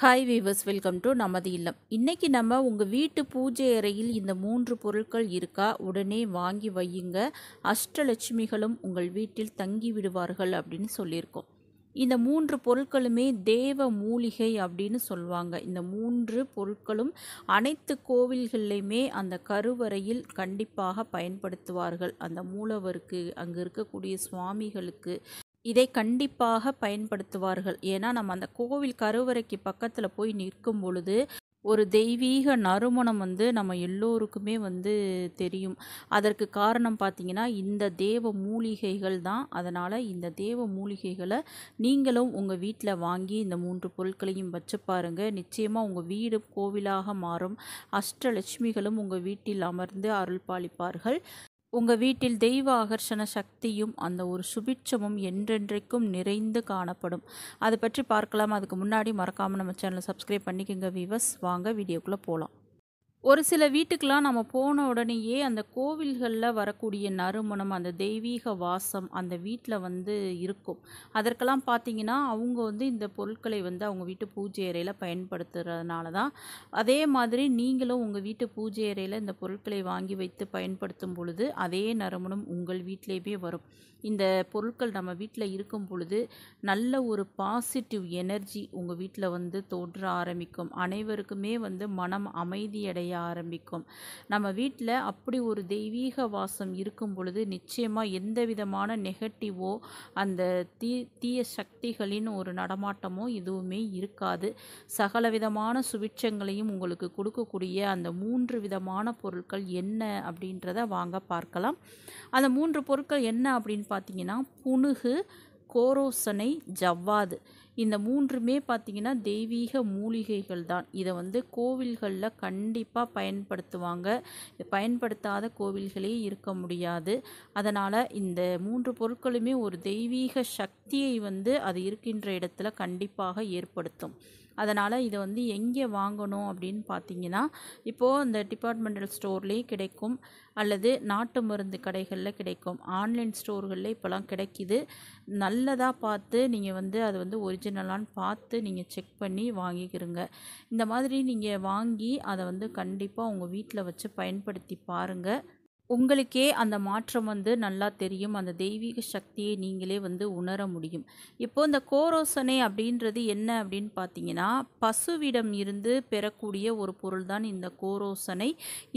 Hi viewers, welcome to நமது இல்லம். இன்னைக்கு நம்ம உங்கள் வீட்டு பூஜை அறையில் இந்த 3 பொருட்கள் இருக்கா, உடனே வாங்கி வையுங்க. அஷ்டலட்சுமிகளும் உங்கள் வீட்டில் தங்கி விடுவார்கள் அப்படின்னு சொல்லியிருக்கோம். இந்த 3 பொருட்களுமே தேவ மூலிகை அப்படின்னு சொல்லுவாங்க. இந்த 3 பொருட்களும் அனைத்து கோவில்கள்லையுமே அந்த கருவறையில் கண்டிப்பாக பயன்படுத்துவார்கள். அந்த மூலவருக்கு, அங்கே இருக்கக்கூடிய சுவாமிகளுக்கு இதை கண்டிப்பாக பயன்படுத்துவார்கள். ஏன்னா நம்ம அந்த கோவில் கருவறைக்கு பக்கத்தில் போய் நிற்கும் பொழுது ஒரு தெய்வீக நறுமணம் நம்ம எல்லோருக்குமே தெரியும். அதற்கு காரணம் பார்த்திங்கன்னா இந்த தேவ மூலிகைகள் தான். அதனால் இந்த தேவ மூலிகைகளை நீங்களும் உங்கள் வீட்டில் வாங்கி இந்த 3 பொருட்களையும் வச்சு பாருங்கள். நிச்சயமாக உங்கள் வீடு கோவிலாக மாறும். அஷ்டலட்சுமிகளும் உங்கள் வீட்டில் அமர்ந்து அருள் பாலிப்பார்கள். உங்கள் வீட்டில் தெய்வ ஆகர்ஷண சக்தியும் அந்த ஒரு சுபிட்சமும் என்றென்றைக்கும் நிறைந்து காணப்படும். அதை பற்றி பார்க்கலாம். அதுக்கு முன்னாடி மறக்காமல் நம்ம சேனலை சப்ஸ்கிரைப் பண்ணிக்கோங்க வீவர்ஸ். வாங்க வீடியோக்குள்ளே போகலாம். ஒரு சில வீட்டுக்கெலாம் நம்ம போன உடனேயே அந்த கோவில்களில் வரக்கூடிய நறுமணம், அந்த தெய்வீக வாசம் அந்த வீட்டில் இருக்கும். அதற்கெல்லாம் பார்த்திங்கன்னா அவங்க இந்த பொருட்களை அவங்க வீட்டு பூஜை அறையில் பயன்படுத்துகிறதுனால தான். அதே மாதிரி நீங்களும் உங்கள் வீட்டு பூஜை அறையில் இந்த பொருட்களை வாங்கி வைத்து பயன்படுத்தும் பொழுது அதே நறுமணம் உங்கள் வீட்டிலேயே வரும். இந்த பொருட்கள் நம்ம வீட்டில் இருக்கும் பொழுது நல்ல ஒரு பாசிட்டிவ் எனர்ஜி உங்கள் வீட்டில் தோன்ற ஆரம்பிக்கும். அனைவருக்குமே மனம் அமைதியடைய ஆரம்பிக்கும். நம்ம வீட்டில் அப்படி ஒரு தெய்வீக வாசம் இருக்கும் பொழுது நிச்சயமாக எந்த விதமான நெகட்டிவோ அந்த தீய சக்திகளின் ஒரு நடமாட்டமோ எதுவுமே இருக்காது. சகல விதமான சுபிட்சங்களையும் உங்களுக்கு கொடுக்கக்கூடிய அந்த 3 விதமான பொருட்கள் என்ன அப்படின்றத வாங்க பார்க்கலாம். அந்த 3 பொருட்கள் என்ன அப்படின்னு பார்த்தீங்கன்னா, புனுகு, கோரோசனை, ஜவ்வாது. இந்த 3மே பார்த்திங்கன்னா தெய்வீக மூலிகைகள் தான். இதை கோவில்களில் கண்டிப்பாக பயன்படுத்துவாங்க. பயன்படுத்தாத கோவில்களே இருக்க முடியாது. அதனால் இந்த 3 பொருட்களுமே ஒரு தெய்வீக சக்தியை அது இருக்கின்ற இடத்துல கண்டிப்பாக ஏற்படுத்தும். அதனால் இதை எங்கே வாங்கணும் அப்படின்னு பார்த்தீங்கன்னா, இப்போது இந்த டிபார்ட்மெண்டல் ஸ்டோர்லேயே கிடைக்கும், அல்லது நாட்டு மருந்து கடைகளில் கிடைக்கும். ஆன்லைன் ஸ்டோர்களில் இப்போலாம் கிடைக்கிது. நல்லதாக பார்த்து நீங்கள் அது ஒரிஜினலான்னு பார்த்து நீங்கள் செக் பண்ணி வாங்கிக்கிறங்க. இந்த மாதிரி நீங்கள் வாங்கி அதை கண்டிப்பாக உங்கள் வீட்டில் வச்சு பயன்படுத்தி பாருங்கள். உங்களுக்கே அந்த மாற்றம் நல்லா தெரியும். அந்த தெய்வீக சக்தியை நீங்களே உணர முடியும். இப்போது இந்த கோரோசனை அப்படின்றது என்ன அப்படின்னு பார்த்தீங்கன்னா, பசுவிடம் இருந்து பெறக்கூடிய ஒரு பொருள் தான் இந்த கோரோசனை.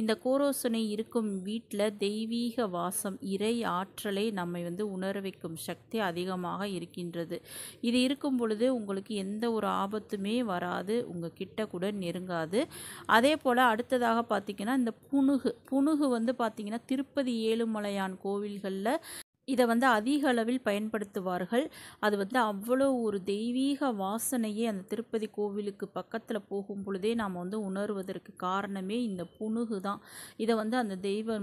இந்த கோரோசனை இருக்கும் வீட்டில் தெய்வீக வாசம், இறை ஆற்றலை நம்மை உணர வைக்கும் சக்தி அதிகமாக இருக்கின்றது. இது இருக்கும் பொழுது உங்களுக்கு எந்த ஒரு ஆபத்துமே வராது, உங்கள் கிட்ட கூட நெருங்காது. அதே போல் அடுத்ததாக பார்த்திங்கன்னா, இந்த புனுகு பார்த்திங்கன்னா திருப்பதி ஏழுமலையான் கோவில்களில் இதை அதிக அளவில் பயன்படுத்துவார்கள். அது அவ்வளோ ஒரு தெய்வீக வாசனையே அந்த திருப்பதி கோவிலுக்கு பக்கத்தில் போகும் பொழுதே நாம் உணர்வதற்கு காரணமே இந்த புனுகு தான். இதை அந்த தெய்வ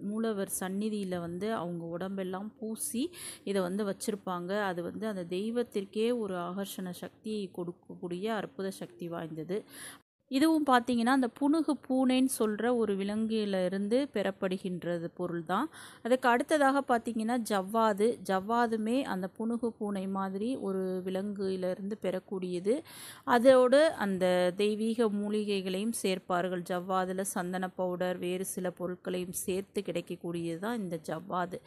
மூலவர் சந்நிதியில் அவங்க உடம்பெல்லாம் பூசி இதை வச்சுருப்பாங்க. அது அந்த தெய்வத்திற்கே ஒரு ஆகர்ஷண சக்தியை கொடுக்கக்கூடிய அற்புத சக்தி வாய்ந்தது. இதுவும் பார்த்திங்கன்னா அந்த புனுகு பூனைன்னு சொல்கிற ஒரு விலங்கிலிருந்து பெறப்படுகின்றது பொருள் தான். அதுக்கு அடுத்ததாக பார்த்திங்கன்னா ஜவ்வாதுமே அந்த புனுகு பூனை மாதிரி ஒரு விலங்குயிலிருந்து பெறக்கூடியது. அதோடு அந்த தெய்வீக மூலிகைகளையும் சேர்ப்பார்கள். ஜவ்வாதில் சந்தன பவுடர், வேறு சில பொருட்களையும் சேர்த்து கிடைக்கக்கூடியது தான் இந்த ஜவ்வாது.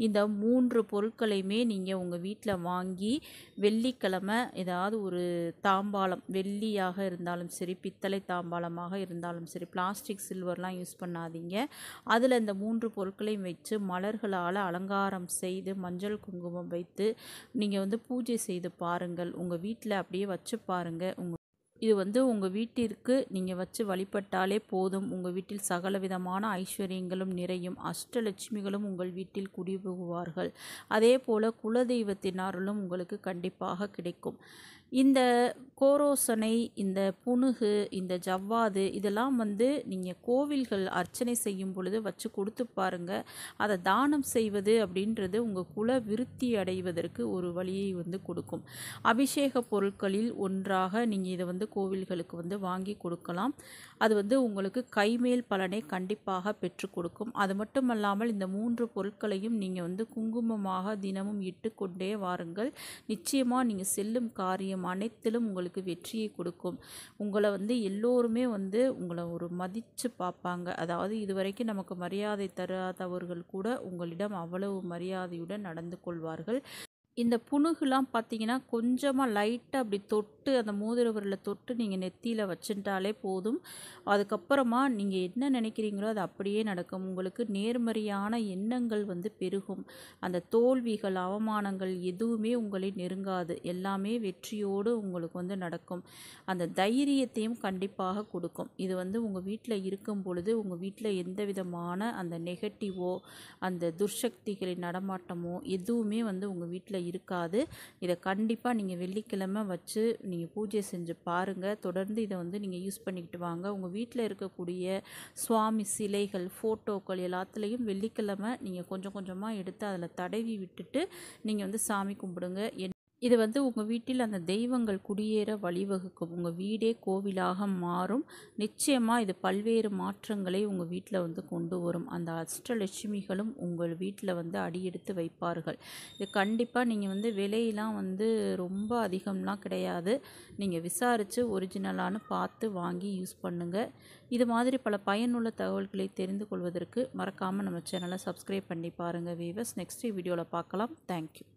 இந்த 3 பொருட்களையுமே நீங்கள் உங்கள் வீட்டில் வாங்கி வெள்ளிக்கிழமை ஏதாவது ஒரு தாம்பாளம், வெள்ளியாக இருந்தாலும் சரி, பித்தளை தாம்பாளமாக இருந்தாலும் சரி, பிளாஸ்டிக் சில்வர்லாம் யூஸ் பண்ணாதீங்க. அதில் இந்த 3 பொருட்களையும் வச்சு மலர்களால் அலங்காரம் செய்து மஞ்சள் குங்குமம் வைத்து நீங்கள் பூஜை செய்து பாருங்கள். உங்கள் வீட்டில் அப்படியே வச்சு பாருங்கள். இது உங்கள் வீட்டிற்கு நீங்கள் வச்சு வழிபட்டாலே போதும். உங்கள் வீட்டில் சகல விதமான ஐஸ்வர்யங்களும் நிறையும். அஷ்டலட்சுமிகளும் உங்கள் வீட்டில் குடிபுகுவார்கள். அதே போல் குலதெய்வத்தின் அருளும் உங்களுக்கு கண்டிப்பாக கிடைக்கும். இந்த கோரோசனை, இந்த புனுகு, இந்த ஜவ்வாது இதெல்லாம் நீங்கள் கோவில்கள் அர்ச்சனை செய்யும் பொழுது வச்சு கொடுத்து பாருங்கள். அதை தானம் செய்வது அப்படின்றது உங்கள் குல விருத்தி அடைவதற்கு ஒரு வழியை கொடுக்கும். அபிஷேக பொருட்களில் ஒன்றாக நீங்கள் இதை கோவில்களுக்கு வாங்கி கொடுக்கலாம். அது உங்களுக்கு கைமேல் பலனை கண்டிப்பாக பெற்றுக் கொடுக்கும். அது மட்டுமல்லாமல் இந்த 3 பொருட்களையும் நீங்கள் குங்குமமாக தினமும் இட்டு கொண்டே வாருங்கள். நிச்சயமாக நீங்கள் செல்லும் காரியம் காரியம் அனைத்திலும் உங்களுக்கு வெற்றியை கொடுக்கும். உங்களை வந்து எல்லோருமே வந்து உங்களை ஒரு மதித்து பார்ப்பாங்க. அதாவது இதுவரைக்கும் நமக்கு மரியாதை தராதவர்கள் கூட உங்களிடம் அவ்வளவு மரியாதையுடன் நடந்து கொள்வார்கள். இந்த புணுகுலாம் பார்த்தீங்கன்னா, கொஞ்சமாக லைட்டா அப்படி தொட்டு அந்த மோதிர விரல தொட்டு நீங்கள் நெத்தியில வச்சுட்டாலே போதும். அதுக்கப்புறமா நீங்கள் என்ன நினைக்கிறீங்களோ அது அப்படியே நடக்கும். உங்களுக்கு நேர்மறையான எண்ணங்கள் வந்து பெருகும். அந்த தோல்விகள், அவமானங்கள் எதுவுமே உங்களை நெருங்காது. எல்லாமே வெற்றியோடு உங்களுக்கு வந்து நடக்கும். அந்த தைரியத்தையும் கண்டிப்பாக கொடுக்கும். இது வந்து உங்கள் வீட்டில் இருக்கும் பொழுது, உங்கள் வீட்டில் எந்த விதமான அந்த நெகட்டிவோ, அந்த துர்சக்திகளின் நடமாட்டமோ எதுவுமே வந்து உங்கள் வீட்டில் இருக்காது. இதை கண்டிப்பாக நீங்கள் வெள்ளிக்கிழமை வச்சு நீங்கள் பூஜை செஞ்சு பாருங்கள். தொடர்ந்து இதை வந்து நீங்கள் யூஸ் பண்ணிக்கிட்டு வாங்க. உங்கள் வீட்டில் இருக்கக்கூடிய சுவாமி சிலைகள், ஃபோட்டோக்கள் எல்லாத்துலேயும் வெள்ளிக்கிழமை நீங்கள் கொஞ்சம் கொஞ்சமாக எடுத்து அதில் தடவி விட்டுட்டு நீங்கள் வந்து சாமி கும்பிடுங்க. இது வந்து உங்கள் வீட்டில் அந்த தெய்வங்கள் குடியேற வழிவகுக்கும். உங்கள் வீடே கோவிலாக மாறும். நிச்சயமாக இது பல்வேறு மாற்றங்களை உங்கள் வீட்டில் வந்து கொண்டு வரும். அந்த அஷ்டலட்சுமிகளும் உங்கள் வீட்டில் வந்து அடியெடுத்து வைப்பார்கள். இது கண்டிப்பாக நீங்கள் வந்து விலையெல்லாம் வந்து ரொம்ப அதிகம்லாம் கிடையாது. நீங்கள் விசாரித்து ஒரிஜினலானு பார்த்து வாங்கி யூஸ் பண்ணுங்கள். இது மாதிரி பல பயனுள்ள தகவல்களை தெரிந்து கொள்வதற்கு மறக்காமல் நம்ம சேனலை சப்ஸ்கிரைப் பண்ணி பாருங்கள் வீவர்ஸ். நெக்ஸ்ட் வீடியோவில் பார்க்கலாம். தேங்க்யூ.